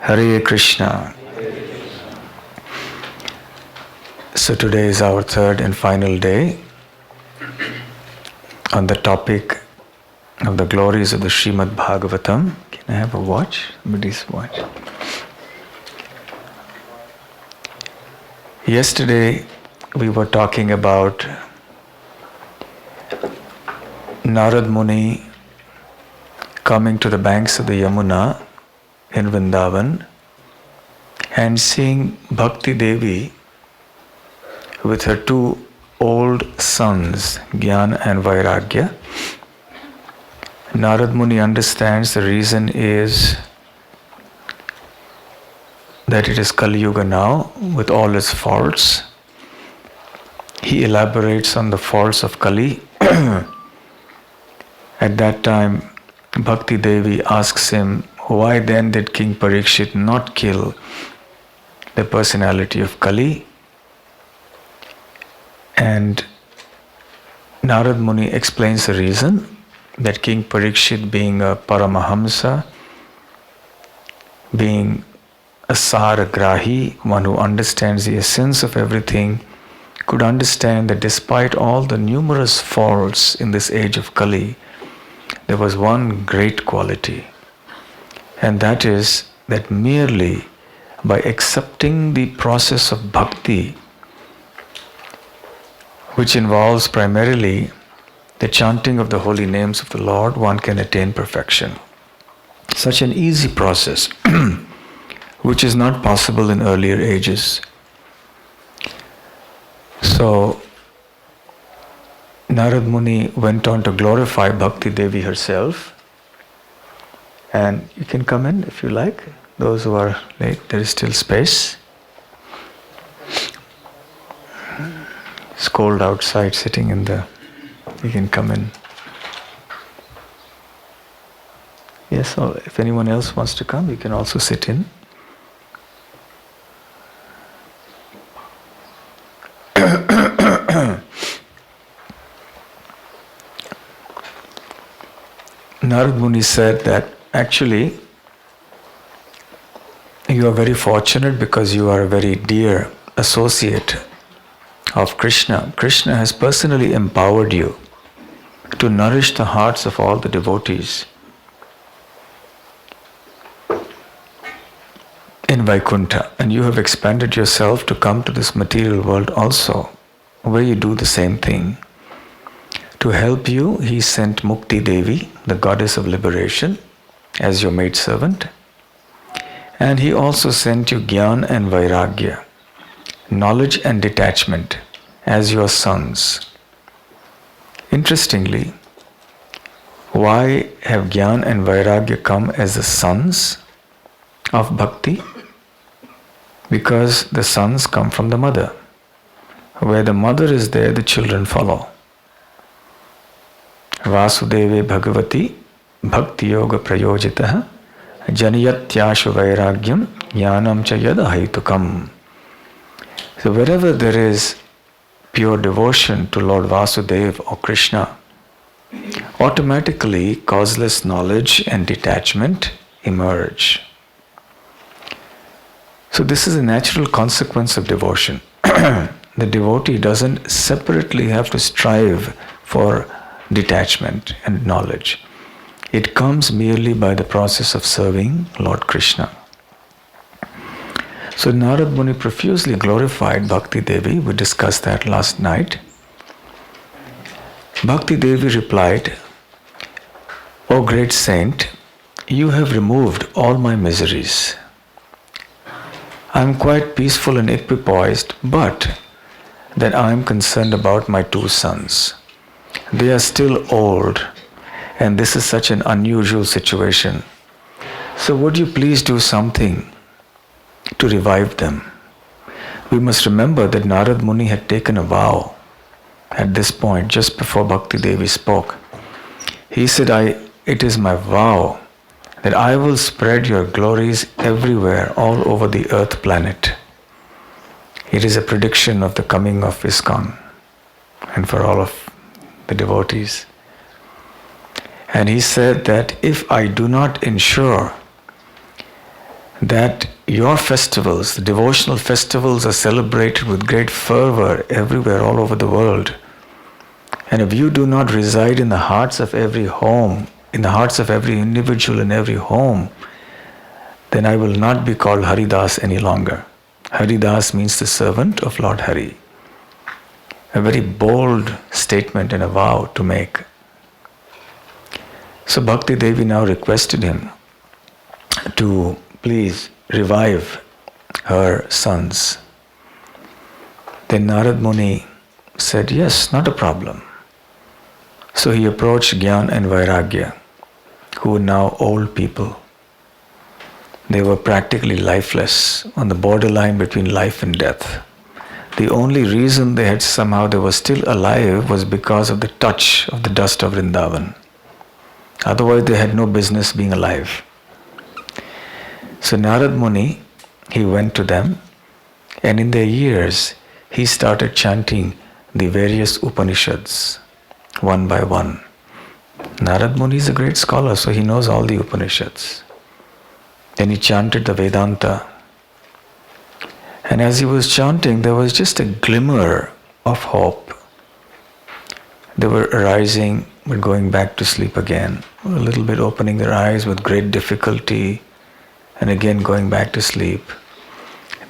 Hare Krishna. So today is our third and final day on the topic of the glories of the Śrīmad Bhāgavatam. Can I have a watch? Somebody's watch. Yesterday we were talking about Narad Muni coming to the banks of the Yamuna in Vrindavan and seeing Bhakti Devi with her two old sons, Jnana and Vairagya. Narad Muni understands the reason is that it is Kali Yuga now with all its faults. He elaborates on the faults of Kali. At that time, Bhakti Devi asks him, why then did King Parikshit not kill the personality of Kali? And Narad Muni explains the reason, that King Parikshit, being a Paramahamsa, being a Saragrahi, one who understands the essence of everything, could understand that despite all the numerous faults in this age of Kali, there was one great quality, and that is that merely by accepting the process of bhakti, which involves primarily the chanting of the holy names of the Lord, one can attain perfection. Such an easy process, which is not possible in earlier ages. So, Narad Muni went on to glorify Bhakti Devi herself. And you can come in if you like. Those who are late, there is still space. It's cold outside, sitting in the... You can come in. Yes, or if anyone else wants to come, you can also sit in. Narad Muni said that actually you are very fortunate because you are a very dear associate of Krishna. Krishna has personally empowered you to nourish the hearts of all the devotees in Vaikuntha, and you have expanded yourself to come to this material world also, where you do the same thing. To help you, he sent Mukti Devi, the goddess of liberation, as your maidservant. And he also sent you Jnana and Vairagya, knowledge and detachment, as your sons. Interestingly, why have Jnana and Vairagya come as the sons of Bhakti? Because the sons come from the mother. Where the mother is there, the children follow. Vasudeve Bhagavati Bhakti Yoga Prayojitaha Janiyatyashu Vairagyam Jnanam cha yad ahaitukam. So wherever there is pure devotion to Lord Vasudeva or Krishna, automatically causeless knowledge and detachment emerge. So this is a natural consequence of devotion. The devotee doesn't separately have to strive for detachment and knowledge. It comes merely by the process of serving Lord Krishna. So Narad Muni profusely glorified Bhakti Devi. We discussed that last night. Bhakti Devi replied, O great saint, you have removed all my miseries. I am quite peaceful and equipoised, but that I am concerned about my two sons. They are still old, and this is such an unusual situation. So would you please do something to revive them? We must remember that Narad Muni had taken a vow at this point, just before Bhakti Devi spoke. He said, it is my vow that I will spread your glories everywhere, all over the earth planet. It is a prediction of the coming of ISKCON and for all of the devotees. And he said that if I do not ensure that your festivals, the devotional festivals, are celebrated with great fervor everywhere, all over the world. And if you do not reside in the hearts of every home, in the hearts of every individual in every home, then I will not be called Haridas any longer. Haridas means the servant of Lord Hari. A very bold statement and a vow to make. So Bhakti Devi now requested him to please revive her sons. Then Narad Muni said, yes, not a problem. So he approached Gyan and Vairagya, who were now old people. They were practically lifeless, on the borderline between life and death. The only reason they were still alive was because of the touch of the dust of Vrindavan. Otherwise they had no business being alive. So Narad Muni, he went to them, and in their ears he started chanting the various Upanishads one by one. Narad Muni is a great scholar, so he knows all the Upanishads. Then he chanted the Vedanta. And as he was chanting, there was just a glimmer of hope. They were arising but going back to sleep again. A little bit opening their eyes with great difficulty and again going back to sleep.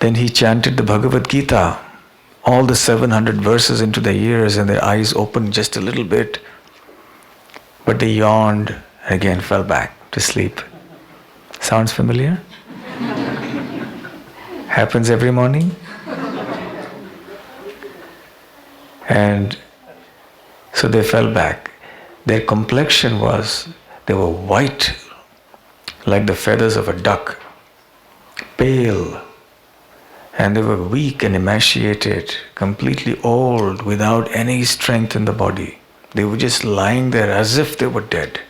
Then he chanted the Bhagavad Gita, all the 700 verses into their ears, and their eyes opened just a little bit. But they yawned and again fell back to sleep. Sounds familiar? Happens every morning. And so they fell back. Their complexion was, they were white like the feathers of a duck, pale, and they were weak and emaciated, completely old, without any strength in the body. They were just lying there as if they were dead.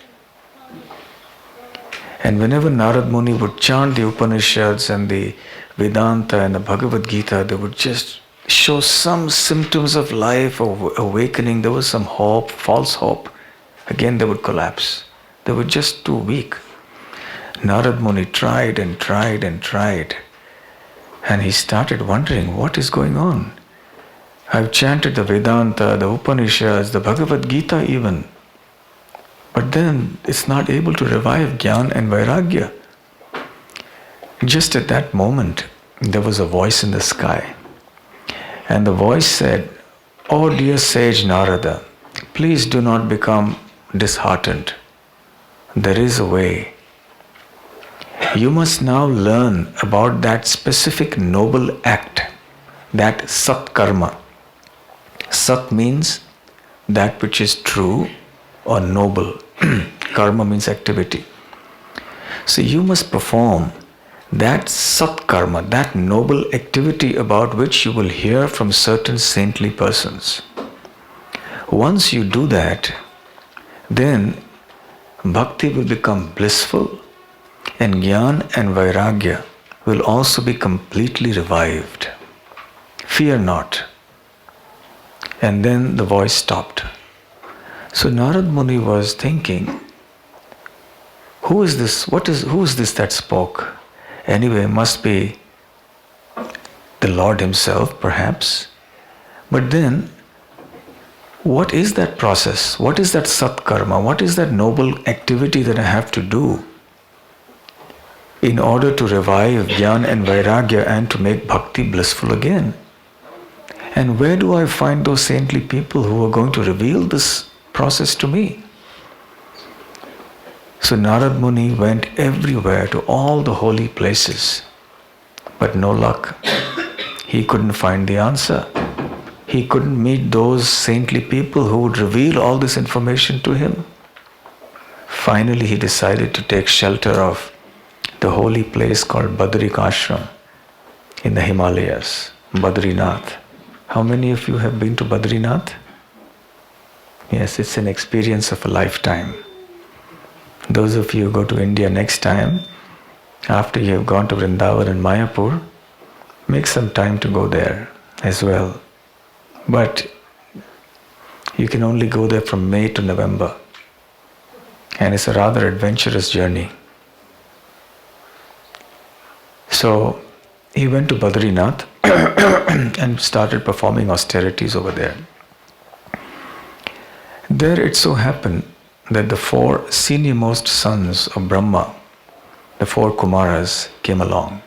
And whenever Narad Muni would chant the Upanishads and the Vedanta and the Bhagavad Gita, they would just show some symptoms of life or awakening. There was some hope, false hope. Again they would collapse. They were just too weak. Narad Muni tried and tried and tried. And he started wondering, what is going on? I've chanted the Vedanta, the Upanishads, the Bhagavad Gita even. But then it's not able to revive Gyan and Vairagya. Just at that moment, there was a voice in the sky. And the voice said, "Oh dear sage Narada, please do not become disheartened. There is a way. You must now learn about that specific noble act, that Sat Karma. Sat means that which is true or noble. Karma means activity. So you must perform that Sat Karma, that noble activity about which you will hear from certain saintly persons. Once you do that, then bhakti will become blissful, and Gyan and Vairagya will also be completely revived. Fear not." And then the voice stopped. So Narad Muni was thinking, who is this? Who is this that spoke? Anyway, must be the Lord himself, perhaps. But then, what is that process? What is that Sat Karma? What is that noble activity that I have to do in order to revive Gyan and Vairagya and to make bhakti blissful again? And where do I find those saintly people who are going to reveal this process to me? So Narad Muni went everywhere to all the holy places, but no luck. He couldn't find the answer. He couldn't meet those saintly people who would reveal all this information to him. Finally, he decided to take shelter of the holy place called Badrik Ashram in the Himalayas, Badrinath. How many of you have been to Badrinath? Yes, it's an experience of a lifetime. Those of you who go to India next time, after you have gone to Vrindavan and Mayapur, make some time to go there as well. But you can only go there from May to November. And it's a rather adventurous journey. So he went to Badrinath and started performing austerities over there. There it so happened that the 4 seniormost sons of Brahma, the 4 Kumaras, came along.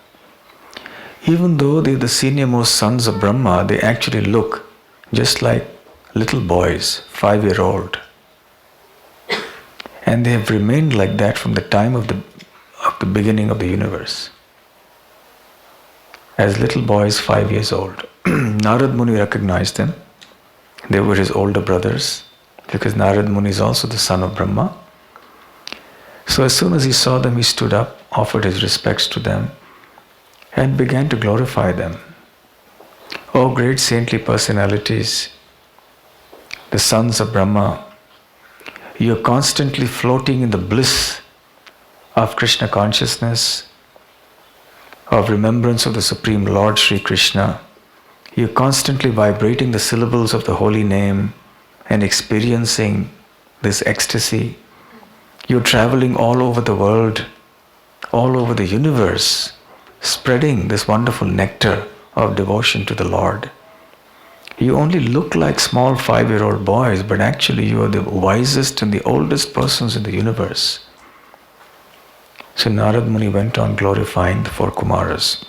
Even though they're the seniormost sons of Brahma, they actually look just like little boys, 5-year-old. And they have remained like that from the time of the beginning of the universe. As little boys, 5 years old. Narad Muni recognized them. They were his older brothers, because Narad Muni is also the son of Brahma. So as soon as he saw them, he stood up, offered his respects to them, and began to glorify them. Oh, great saintly personalities, the sons of Brahma, you are constantly floating in the bliss of Krishna consciousness, of remembrance of the Supreme Lord Sri Krishna. You are constantly vibrating the syllables of the holy name and experiencing this ecstasy. You are traveling all over the world, all over the universe, spreading this wonderful nectar of devotion to the Lord. You only look like small 5-year-old boys, but actually you are the wisest and the oldest persons in the universe. So Narad Muni went on glorifying the 4 Kumaras.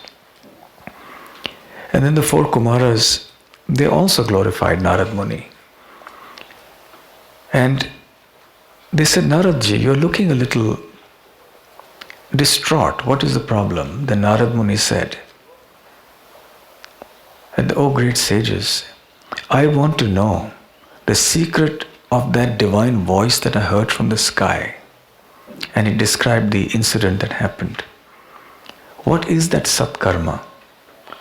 And then the 4 Kumaras, they also glorified Narad Muni. And they said, Naradji, you're looking a little distraught. What is the problem? Then Narad Muni said, oh great sages, I want to know the secret of that divine voice that I heard from the sky. And he described the incident that happened. What is that satkarma?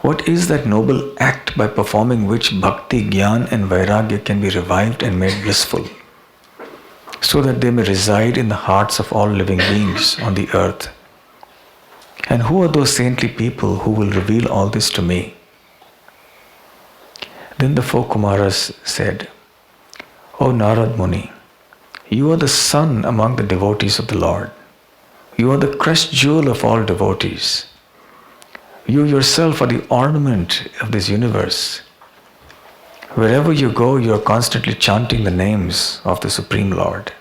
What is that noble act by performing which bhakti, jnana and vairagya can be revived and made blissful, so that they may reside in the hearts of all living beings on the earth? And who are those saintly people who will reveal all this to me? Then the 4 Kumaras said, O Narad Muni, you are the sun among the devotees of the Lord. You are the crest jewel of all devotees. You yourself are the ornament of this universe. Wherever you go, you are constantly chanting the names of the Supreme Lord.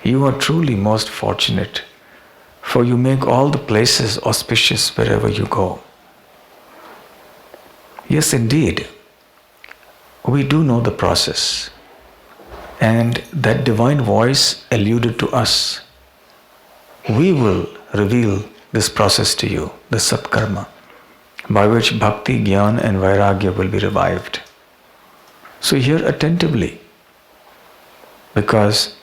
You are truly most fortunate, for you make all the places auspicious wherever you go. Yes, indeed, we do know the process. And that divine voice alluded to us. We will reveal this process to you, the satkarma, by which bhakti, jnana and vairagya will be revived. So hear attentively, because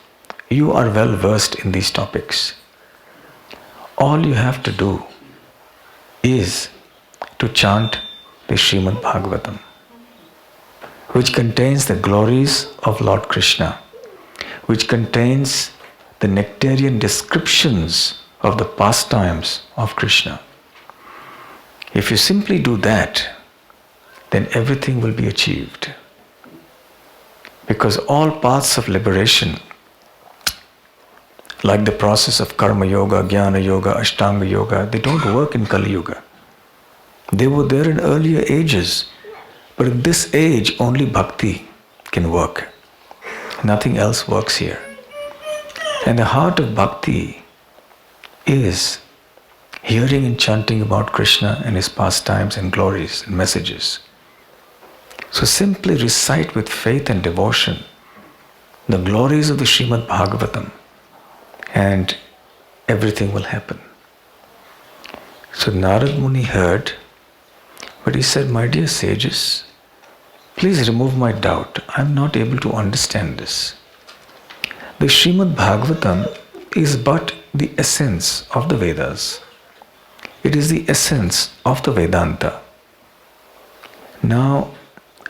you are well versed in these topics. All you have to do is to chant the Śrīmad Bhāgavatam, which contains the glories of Lord Krishna, which contains the nectarian descriptions of the pastimes of Krishna. If you simply do that, then everything will be achieved. Because all paths of liberation, like the process of karma yoga, jnana yoga, ashtanga yoga, they don't work in Kali Yuga. They were there in earlier ages. But in this age, only bhakti can work. Nothing else works here. And the heart of bhakti is hearing and chanting about Krishna and his pastimes and glories and messages. So simply recite with faith and devotion the glories of the Śrīmad Bhāgavatam, and everything will happen. So Narad Muni heard, but he said, my dear sages, please remove my doubt. I am not able to understand this. The Śrīmad Bhāgavatam is but the essence of the Vedas. It is the essence of the Vedanta. Now,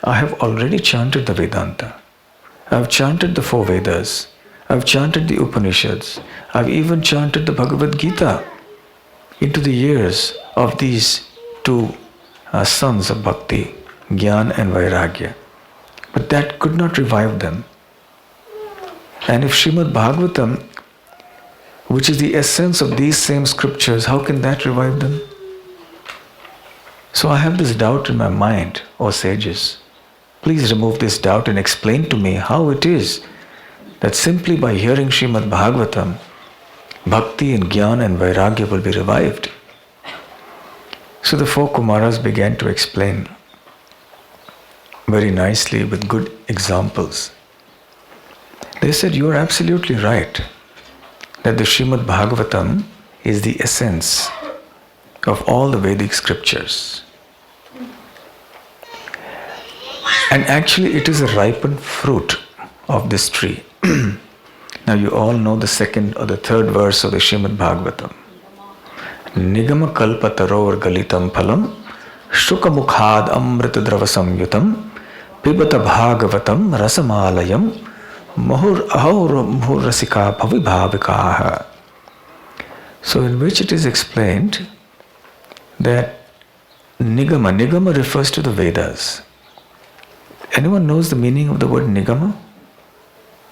I have already chanted the Vedanta. I have chanted the 4 Vedas. I have chanted the Upanishads. I have even chanted the Bhagavad Gita into the ears of these 2 sons of bhakti, jnana and vairagya. But that could not revive them. And if Śrīmad Bhāgavatam, which is the essence of these same scriptures, how can that revive them? So I have this doubt in my mind, O sages. Please remove this doubt and explain to me how it is that simply by hearing Śrīmad Bhāgavatam, Bhakti and Jnana and Vairagya will be revived. So the four Kumaras began to explain very nicely with good examples. They said, you are absolutely right that the Śrīmad Bhāgavatam is the essence of all the Vedic scriptures. And actually it is a ripened fruit of this tree. Now you all know the second or the third verse of the Śrīmad Bhāgavatam. Nigama kalpataror galitam phalam shuka mukhad amrita drava samyutam pibata bhagavatam rasamalayam mahur ahur muhur rasika bhavibhavikaha. So in which it is explained that Nigama refers to the Vedas. Anyone knows the meaning of the word Nigama?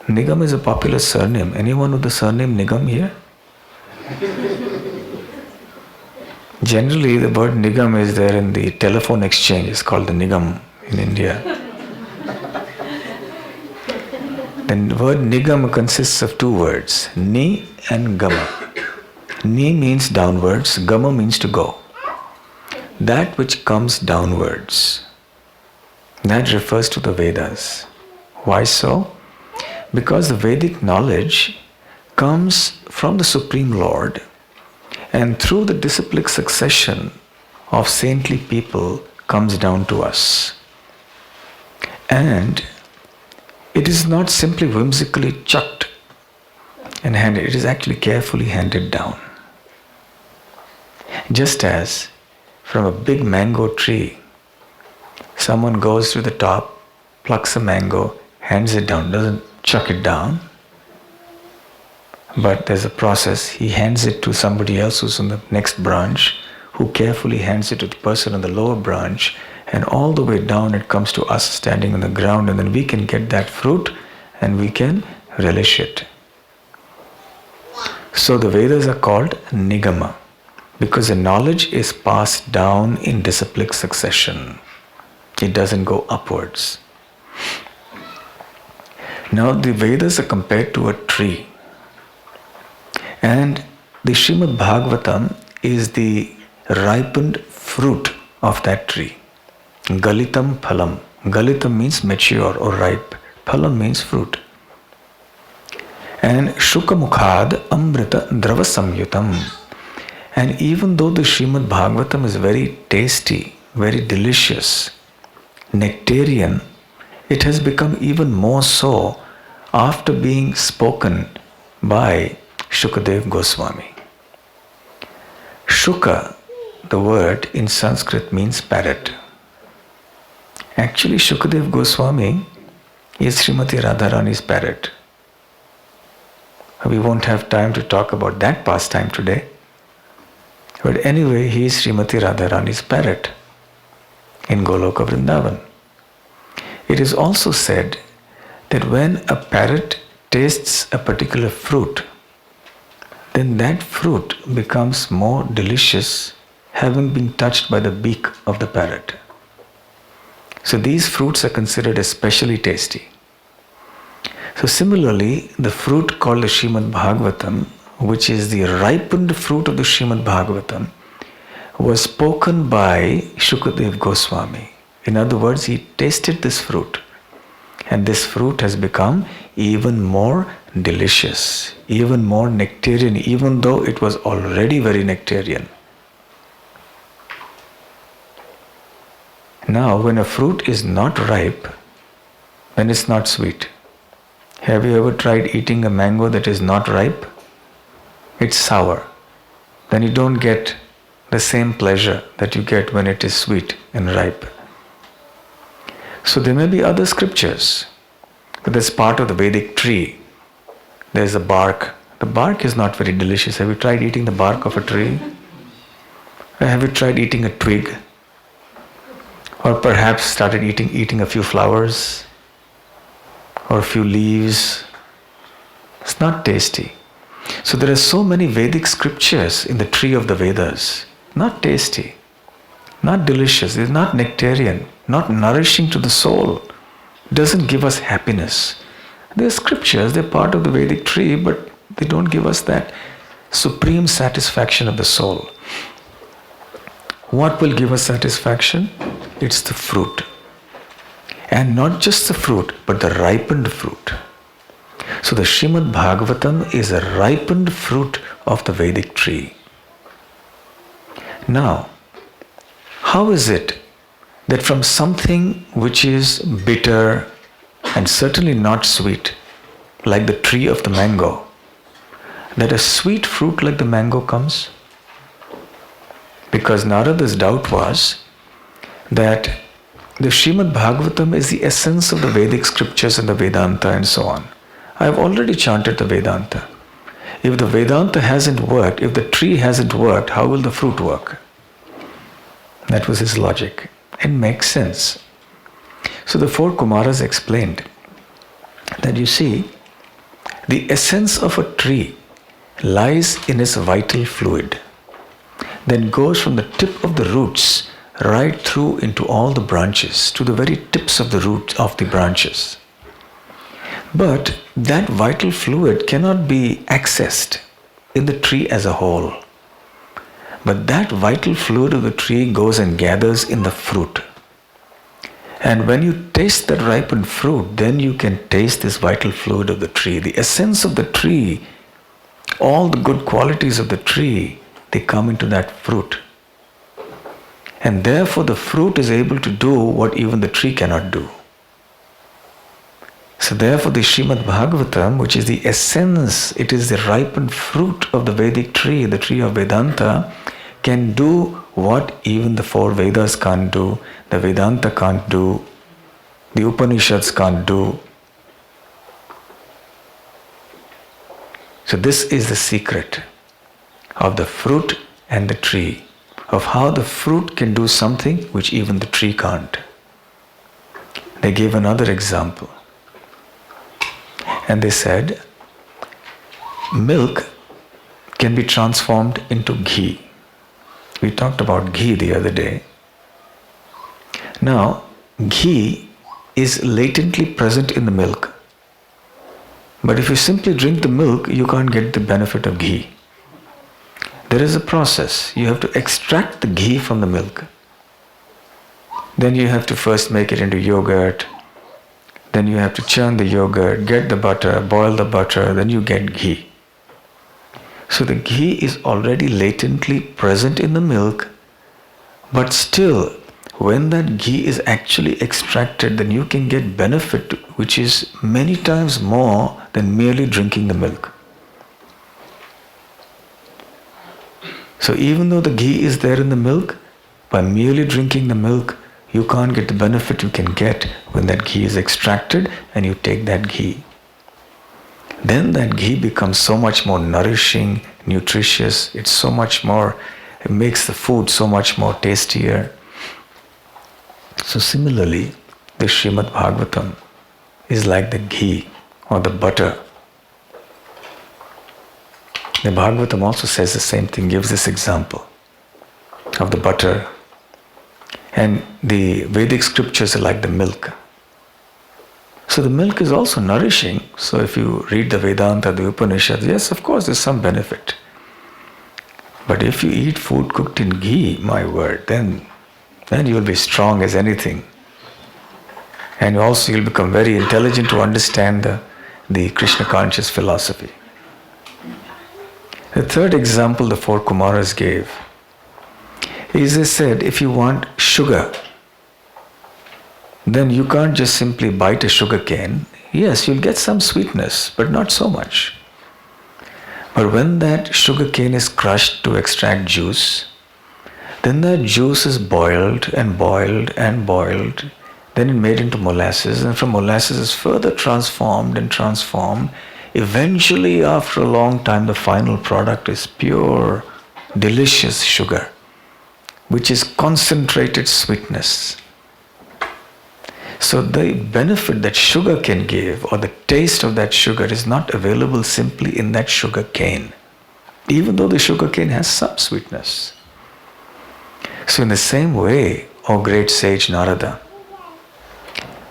Nigam is a popular surname. Anyone with the surname Nigam here? Generally, the word Nigam is there in the telephone exchange. It's called the Nigam in India. The word Nigam consists of two words, Ni and Gama. Ni means downwards, Gama means to go. That which comes downwards. That refers to the Vedas. Why so? Because the Vedic knowledge comes from the Supreme Lord, and through the disciplic succession of saintly people comes down to us. And it is not simply whimsically chucked and handed, it is actually carefully handed down. Just as from a big mango tree, someone goes to the top, plucks a mango, hands it down, doesn't chuck it down, but there's a process. He hands it to somebody else who's on the next branch, who carefully hands it to the person on the lower branch, and all the way down it comes to us standing on the ground, and then we can get that fruit and we can relish it. So the Vedas are called Nigama because the knowledge is passed down in disciplic succession. It doesn't go upwards. Now the Vedas are compared to a tree, and the Śrīmad Bhāgavatam is the ripened fruit of that tree. Galitam phalam. Galitam means mature or ripe. Phalam means fruit. And Shuka mukhad amrita drava samyutam. And even though the Śrīmad Bhāgavatam is very tasty, very delicious, nectarian, it has become even more so after being spoken by Shukadev Goswami. Shuka, the word in Sanskrit means parrot. Actually, Shukadev Goswami is Srimati Radharani's parrot. We won't have time to talk about that pastime today. But anyway, he is Srimati Radharani's parrot in Goloka Vrindavan. It is also said that when a parrot tastes a particular fruit, then that fruit becomes more delicious having been touched by the beak of the parrot. So these fruits are considered especially tasty. So similarly, the fruit called the Śrīmad Bhāgavatam, which is the ripened fruit of the Śrīmad Bhāgavatam, was spoken by Shukadev Goswami. In other words, he tasted this fruit, and this fruit has become even more delicious, even more nectarian, even though it was already very nectarian. Now, when a fruit is not ripe, then it's not sweet. Have you ever tried eating a mango that is not ripe? It's sour. Then you don't get the same pleasure that you get when it is sweet and ripe. So there may be other scriptures, but that's part of the Vedic tree. There's the bark. The bark is not very delicious. Have you tried eating the bark of a tree? Or have you tried eating a twig? Or perhaps started eating a few flowers or a few leaves? It's not tasty. So there are so many Vedic scriptures in the tree of the Vedas. Not tasty. not delicious, it is not nectarian, not nourishing to the soul. It doesn't give us happiness. They are scriptures, they're part of the Vedic tree, but they don't give us that supreme satisfaction of the soul. What will give us satisfaction? It's the fruit. And not just the fruit, but the ripened fruit. So the Śrīmad Bhāgavatam is a ripened fruit of the Vedic tree. Now, how is it that from something which is bitter and certainly not sweet, like the tree of the mango, that a sweet fruit like the mango comes? Because Narada's doubt was that the Śrīmad Bhāgavatam is the essence of the Vedic scriptures and the Vedanta and so on. I have already chanted the Vedanta. If the Vedanta hasn't worked, if the tree hasn't worked, how will the fruit work? That was his logic. It makes sense. So the four Kumaras explained that you see, the essence of a tree lies in its vital fluid, that goes from the tip of the roots right through into all the branches, to the very tips of the roots of the branches. But that vital fluid cannot be accessed in the tree as a whole. But that vital fluid of the tree goes and gathers in the fruit. And when you taste that ripened fruit, then you can taste this vital fluid of the tree. The essence of the tree, all the good qualities of the tree, they come into that fruit. And therefore the fruit is able to do what even the tree cannot do. So therefore the Śrīmad Bhāgavatam, which is the essence, it is the ripened fruit of the Vedic tree, the tree of Vedanta, can do what even the four Vedas can't do, the Vedanta can't do, the Upanishads can't do. So this is the secret of the fruit and the tree, of how the fruit can do something which even the tree can't. They gave another example. And they said, milk can be transformed into ghee. We talked about ghee the other day. Now, ghee is latently present in the milk. But if you simply drink the milk, you can't get the benefit of ghee. There is a process. You have to extract the ghee from the milk. Then you have to first make it into yogurt. Then you have to churn the yogurt, get the butter, boil the butter, then you get ghee. So the ghee is already latently present in the milk, but still, when that ghee is actually extracted, then you can get benefit which is many times more than merely drinking the milk. So even though the ghee is there in the milk, by merely drinking the milk, you can't get the benefit you can get when that ghee is extracted and you take that ghee. Then that ghee becomes so much more nourishing, nutritious, it's so much more, it makes the food so much more tastier. So similarly, the Śrīmad Bhāgavatam is like the ghee or the butter. The Bhāgavatam also says the same thing, gives this example of the butter. And the Vedic scriptures are like the milk. So the milk is also nourishing. So if you read the Vedanta, the Upanishads, yes, of course, there's some benefit. But if you eat food cooked in ghee, my word, then you will be strong as anything. And also you'll become very intelligent to understand the Krishna conscious philosophy. The third example the four Kumaras gave is they said, if you want sugar, then you can't just simply bite a sugar cane. Yes, you'll get some sweetness, but not so much. But when that sugar cane is crushed to extract juice, then that juice is boiled and boiled and boiled, then it made into molasses, and from molasses is further transformed and transformed. Eventually, after a long time, the final product is pure, delicious sugar, which is concentrated sweetness. So the benefit that sugar can give, or the taste of that sugar, is not available simply in that sugar cane, even though the sugar cane has some sweetness. So in the same way, O great sage Narada,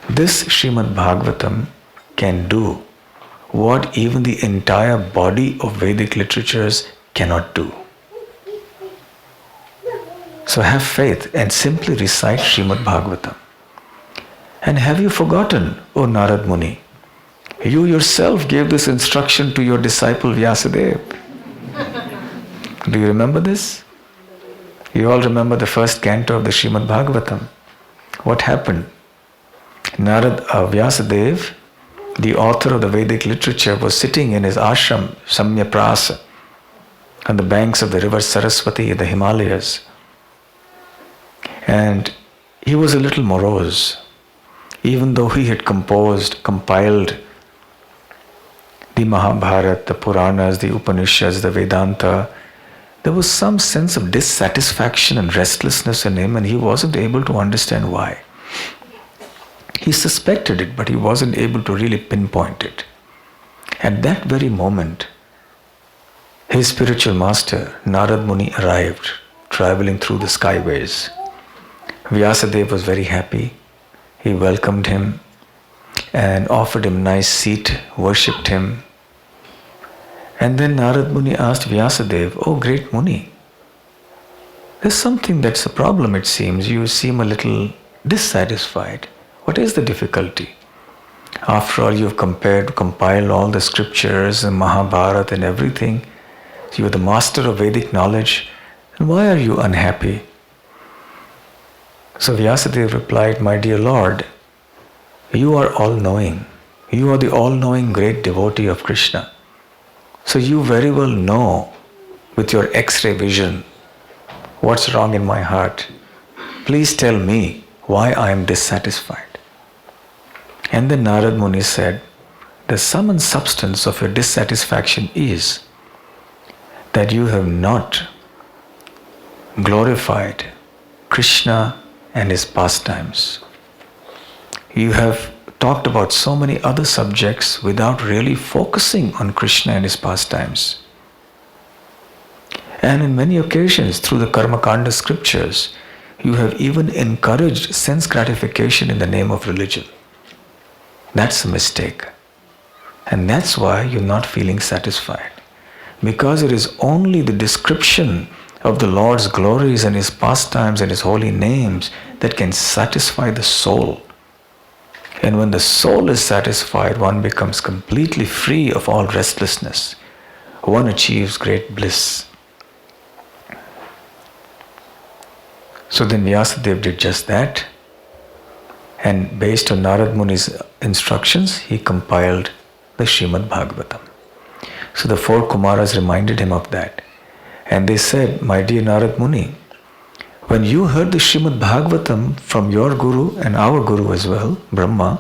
this Śrīmad Bhāgavatam can do what even the entire body of Vedic literatures cannot do. So have faith and simply recite Śrīmad Bhāgavatam. And have you forgotten, O Narad Muni, you yourself gave this instruction to your disciple Vyasadeva. Do you remember this? You all remember the first canto of the Śrīmad Bhāgavatam. What happened? Vyasadeva, the author of the Vedic literature, was sitting in his ashram, Samyaprasa, on the banks of the river Saraswati in the Himalayas. And he was a little morose. Even though he had compiled the Mahabharata, the Puranas, the Upanishads, the Vedanta, there was some sense of dissatisfaction and restlessness in him, and he wasn't able to understand why. He suspected it, but he wasn't able to really pinpoint it. At that very moment, his spiritual master, Narad Muni, arrived, traveling through the skyways. Vyasadeva was very happy. He welcomed him and offered him a nice seat, worshipped him. And then Narad Muni asked Vyasadeva, "Oh great Muni, there's something that's a problem, it seems. You seem a little dissatisfied. What is the difficulty? After all, you've compiled all the scriptures and Mahabharata and everything. You're the master of Vedic knowledge. And why are you unhappy?" So Vyasadeva replied, "My dear Lord, you are all-knowing. You are the all-knowing great devotee of Krishna. So you very well know with your X-ray vision what's wrong in my heart. Please tell me why I am dissatisfied." And then Narad Muni said, "The sum and substance of your dissatisfaction is that you have not glorified Krishna and his pastimes. You have talked about so many other subjects without really focusing on Krishna and his pastimes. And in many occasions, through the Karmakanda scriptures, you have even encouraged sense gratification in the name of religion. That's a mistake. And that's why you're not feeling satisfied. Because it is only the description of the Lord's glories and his pastimes and his holy names that can satisfy the soul. And when the soul is satisfied, one becomes completely free of all restlessness. One achieves great bliss." So then Vyasadeva did just that. And based on Narad Muni's instructions, he compiled the Śrīmad Bhāgavatam. So the four Kumaras reminded him of that. And they said, "My dear Narad Muni, when you heard the Śrīmad Bhāgavatam from your guru and our guru as well, Brahma,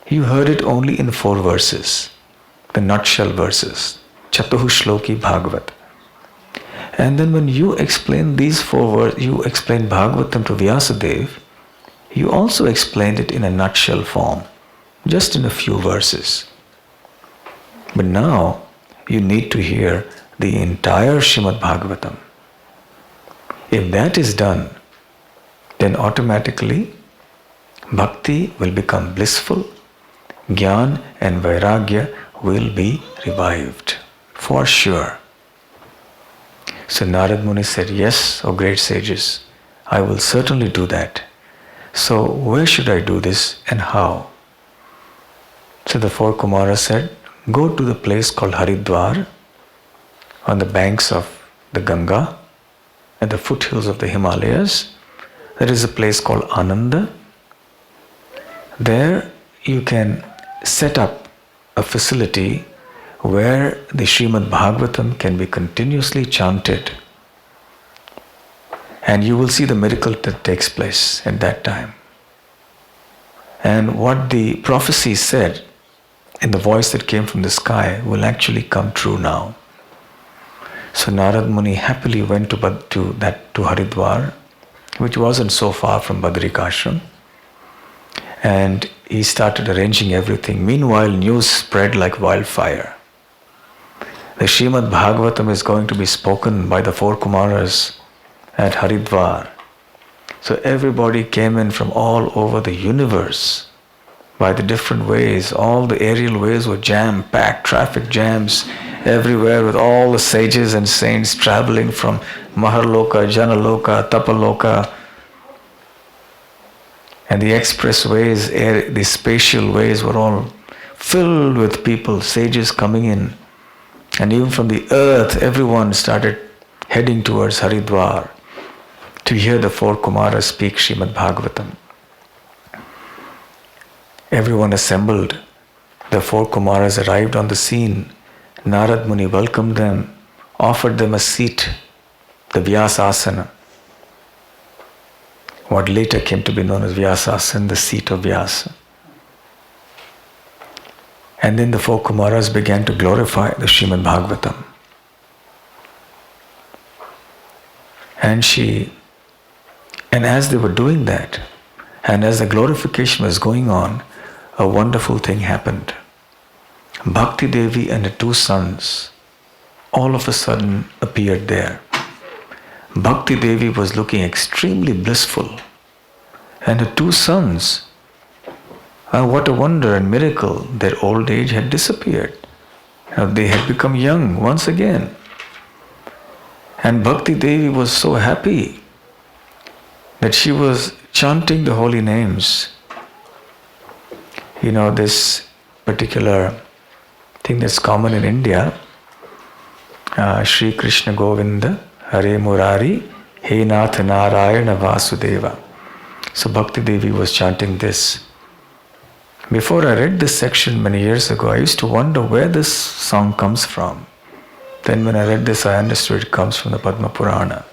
you heard it only in 4 verses, the nutshell verses, Chatuh Shloki Bhagavat. And then when you explained these 4 verses, you explained Bhagavatam to Vyasadeva, you also explained it in a nutshell form, just in a few verses. But now you need to hear the entire Śrīmad Bhāgavatam. If that is done, then automatically bhakti will become blissful, jnana and vairagya will be revived, for sure." So Narad Muni said, "Yes, O great sages, I will certainly do that. So where should I do this and how?" So the 4 Kumaras said, "Go to the place called Haridwar, on the banks of the Ganga, at the foothills of the Himalayas. There is a place called Ananda. There you can set up a facility where the Śrīmad Bhāgavatam can be continuously chanted. And you will see the miracle that takes place at that time. And what the prophecy said in the voice that came from the sky will actually come true now." So Narad Muni happily went to Haridwar, which wasn't so far from Badrikashram, and he started arranging everything. Meanwhile, news spread like wildfire. The Śrīmad Bhāgavatam is going to be spoken by the 4 Kumaras at Haridwar. So everybody came in from all over the universe by the different ways. All the aerial ways were jam-packed, traffic jams everywhere with all the sages and saints traveling from Maharloka, Janaloka, Tapaloka. And the expressways, the spatial ways were all filled with people, sages coming in. And even from the earth, everyone started heading towards Haridwar to hear the four Kumaras speak Śrīmad Bhāgavatam. Everyone assembled. The four Kumaras arrived on the scene. Narad Muni welcomed them, offered them a seat, the Vyasasana. What later came to be known as Vyasasana, the seat of Vyasa. And then the four Kumaras began to glorify the Śrīmad Bhāgavatam. And as they were doing that, and as the glorification was going on, a wonderful thing happened. Bhakti Devi and her two sons all of a sudden appeared there. Bhakti Devi was looking extremely blissful, and her two sons, what a wonder and miracle, their old age had disappeared. They had become young once again. And Bhakti Devi was so happy that she was chanting the holy names. This particular thing that's common in India, Shri Krishna Govinda, Hare Murari, He Nath Narayana Vasudeva. So Bhakti Devi was chanting this. Before I read this section many years ago, I used to wonder where this song comes from. Then when I read this, I understood it comes from the Padma Purana.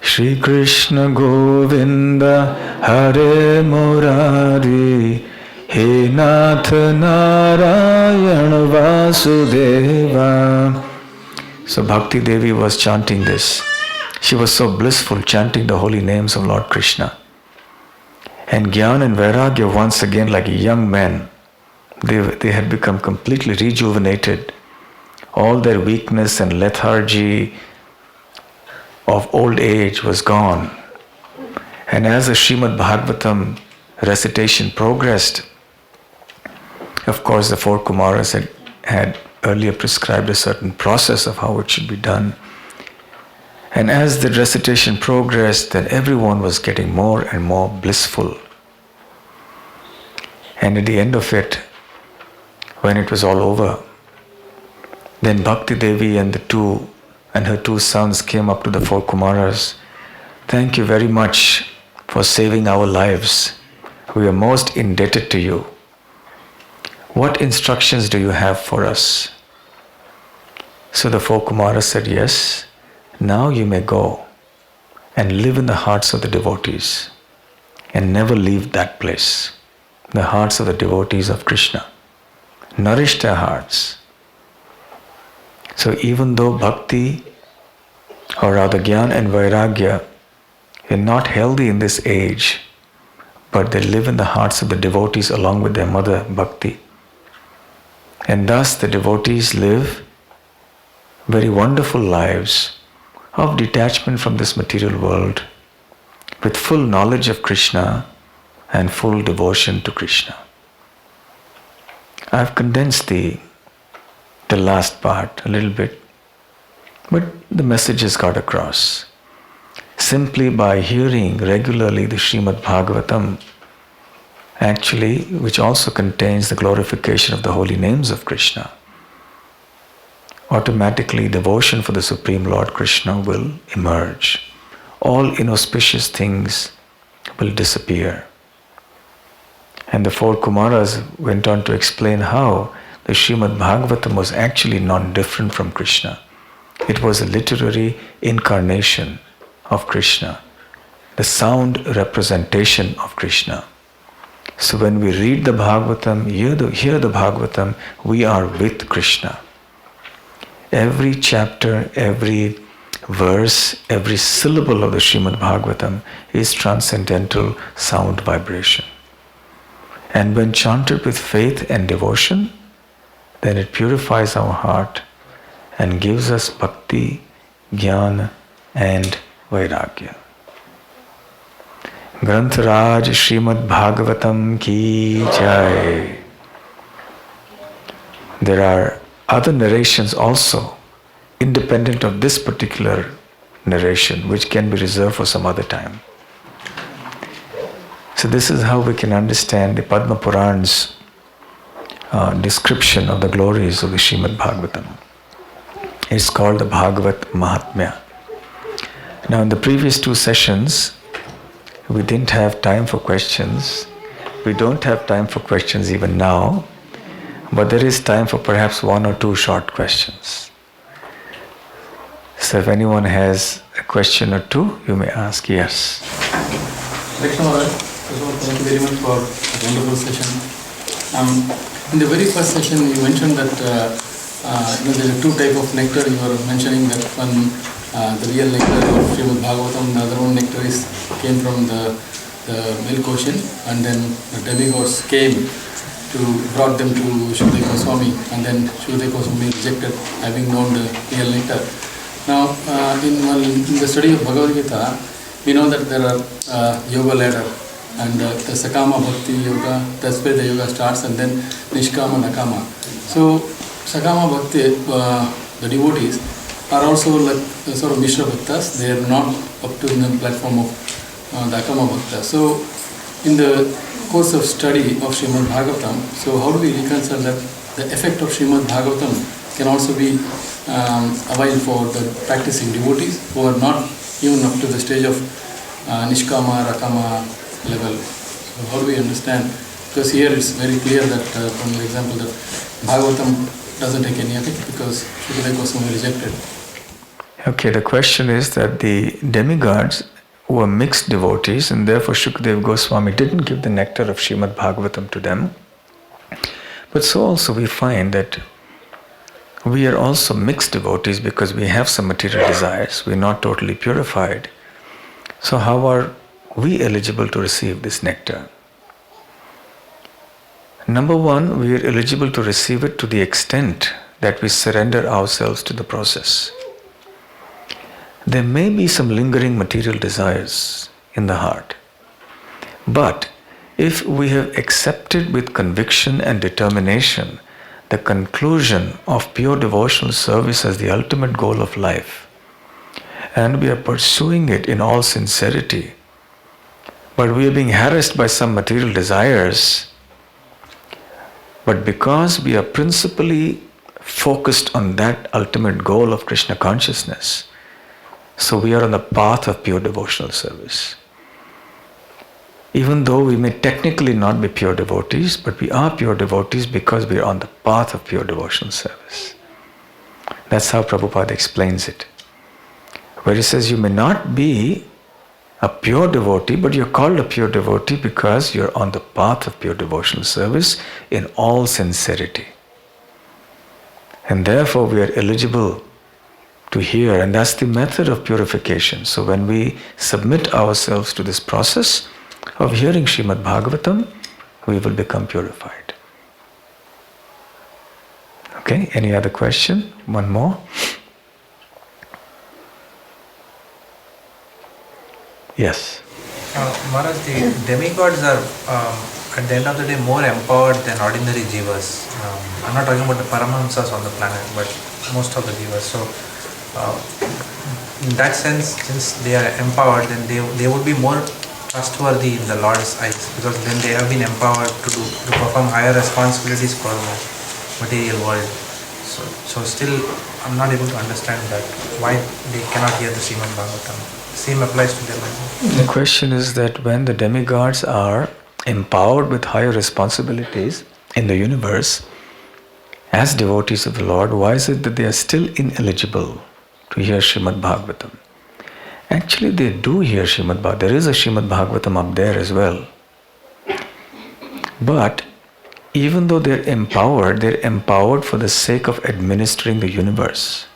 Shri Krishna Govinda Hare Murari He Nath Narayana Vasudeva. So Bhakti Devi was chanting this. She was so blissful, chanting the holy names of Lord Krishna. And Gyan and Vairagya, once again like young men, they had become completely rejuvenated. All their weakness and lethargy of old age was gone. And as the Srimad Bhagavatam recitation progressed, of course the four Kumaras had earlier prescribed a certain process of how it should be done. And as the recitation progressed, then everyone was getting more and more blissful. And at the end of it, when it was all over, then Bhakti Devi and her two sons came up to the four Kumaras. Thank you very much for saving our lives. We are most indebted to you. What instructions do you have for us? So the four Kumaras said, yes, now you may go and live in the hearts of the devotees and never leave that place. The hearts of the devotees of Krishna. Nourish their hearts. So even though Bhakti, or rather Gyan and Vairagya, are not healthy in this age, but they live in the hearts of the devotees along with their mother Bhakti. And thus the devotees live very wonderful lives of detachment from this material world with full knowledge of Krishna and full devotion to Krishna. I've condensed the last part a little bit, but the message has got across. Simply by hearing regularly the Śrīmad Bhāgavatam, actually, which also contains the glorification of the holy names of Krishna, automatically devotion for the Supreme Lord Krishna will emerge. All inauspicious things will disappear. And the four Kumaras went on to explain how the Śrīmad Bhāgavatam was actually not different from Krishna. It was a literary incarnation of Krishna, the sound representation of Krishna. So when we read the Bhagavatam, hear the Bhagavatam, we are with Krishna. Every chapter, every verse, every syllable of the Śrīmad Bhāgavatam is transcendental sound vibration. And when chanted with faith and devotion, then it purifies our heart and gives us bhakti, jnana and vairagya. Grantharaj Śrīmad-Bhāgavatam ki jai. There are other narrations also, independent of this particular narration, which can be reserved for some other time. So this is how we can understand the Padma Puran's description of the glories of the Śrīmad Bhāgavatam. It's called the Bhagavat Mahatmya. Now in the previous two sessions, we didn't have time for questions. We don't have time for questions even now, but there is time for perhaps one or two short questions. So if anyone has a question or two, you may ask. Yes. Thank you very much for a wonderful session. In the very first session, you mentioned that there are two types of nectar. You were mentioning that one, the real nectar of Srimad Bhagavatam, the other one nectar came from the milk ocean, and then the demigods brought them to Śrīmad Swami, and then Śrīmad Swami rejected, having known the real nectar. Now, in the study of Bhagavad Gita, we know that there are yoga ladder, and the Sakama Bhakti Yoga, that's where the yoga starts, and then Nishkama, Nakama. So, Sakama Bhakti, the devotees, are also like sort of Mishra Bhaktas. They are not up to the platform of the Akama Bhakta. So, in the course of study of Srimad Bhagavatam, so how do we reconcile that the effect of Srimad Bhagavatam can also be availed for the practicing devotees who are not even up to the stage of Nishkama, Rakama level? So how do we understand? Because here it's very clear that, from the example, that Bhagavatam doesn't take any effect because Shukadeva Goswami rejected. Okay, the question is that the demigods were mixed devotees, and therefore Shukadeva Goswami didn't give the nectar of Srimad Bhagavatam to them. But so also we find that we are also mixed devotees because we have some material desires. We are not totally purified. So how are we eligible to receive this nectar? Number one, we are eligible to receive it to the extent that we surrender ourselves to the process. There may be some lingering material desires in the heart, but if we have accepted with conviction and determination the conclusion of pure devotional service as the ultimate goal of life, and we are pursuing it in all sincerity, but we are being harassed by some material desires, but because we are principally focused on that ultimate goal of Krishna consciousness, so we are on the path of pure devotional service. Even though we may technically not be pure devotees, but we are pure devotees because we are on the path of pure devotional service. That's how Prabhupada explains it. Where he says you may not be a pure devotee, but you're called a pure devotee because you're on the path of pure devotional service in all sincerity. And therefore we are eligible to hear, and that's the method of purification. So when we submit ourselves to this process of hearing Srimad Bhagavatam, we will become purified. Okay, any other question? One more? Yes. Maharaj, the demigods are at the end of the day more empowered than ordinary jivas. I'm not talking about the Paramahamsas on the planet, but most of the jivas. So in that sense, since they are empowered, then they would be more trustworthy in the Lord's eyes, because then they have been empowered to perform higher responsibilities for the material world. So still, I'm not able to understand that why they cannot hear the Srimad Bhagavatam. Same applies to them. The question is that when the demigods are empowered with higher responsibilities in the universe as devotees of the Lord, why is it that they are still ineligible to hear Srimad Bhagavatam? Actually, they do hear Srimad Bhagavatam. There is a Srimad Bhagavatam up there as well. But even though they're empowered for the sake of administering the universe,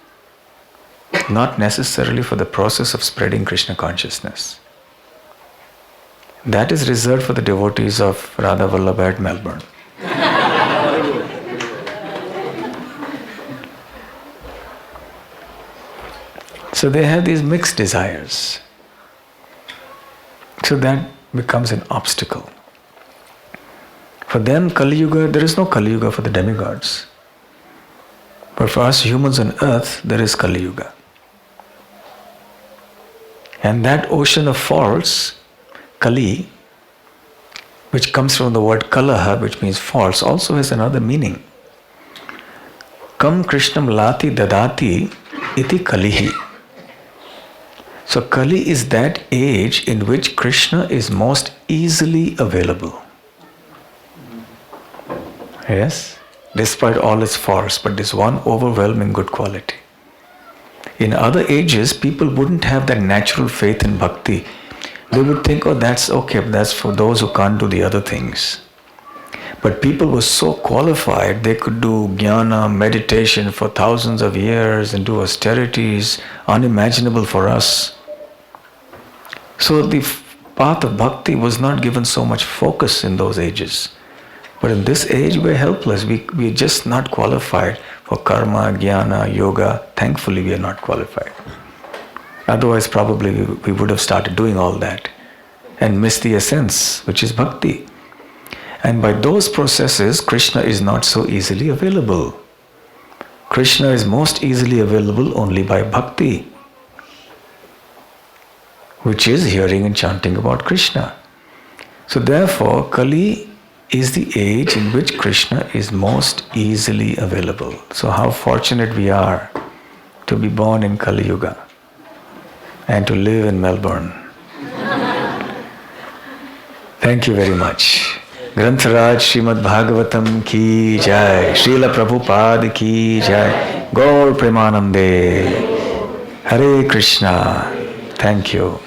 not necessarily for the process of spreading Krishna consciousness. That is reserved for the devotees of Radha Vallabha at Melbourne. So they have these mixed desires. So that becomes an obstacle. For them, Kali Yuga, there is no Kali Yuga for the demigods. But for us humans on earth, there is Kali Yuga. And that ocean of faults, Kali, which comes from the word Kalaha, which means faults, also has another meaning. Kam Krishnam Lati Dadati iti Kalihi. So Kali is that age in which Krishna is most easily available. Yes? Despite all its faults, but this one overwhelming good quality. In other ages, people wouldn't have that natural faith in bhakti. They would think, oh, that's okay, that's for those who can't do the other things. But people were so qualified, they could do jnana, meditation for thousands of years and do austerities, unimaginable for us. So the path of bhakti was not given so much focus in those ages. But in this age, we're helpless. We're just not qualified for karma, jnana, yoga. Thankfully, we are not qualified. Otherwise, probably we would have started doing all that and missed the essence, which is bhakti. And by those processes, Krishna is not so easily available. Krishna is most easily available only by bhakti, which is hearing and chanting about Krishna. So therefore, Kali is the age in which Krishna is most easily available. So how fortunate we are to be born in Kali Yuga and to live in Melbourne. Thank you very much. Grantharaj Śrīmad Bhāgavatam ki jai, Srila Prabhupada ki jai, Gaur Premanande, Hare Krishna. Thank you.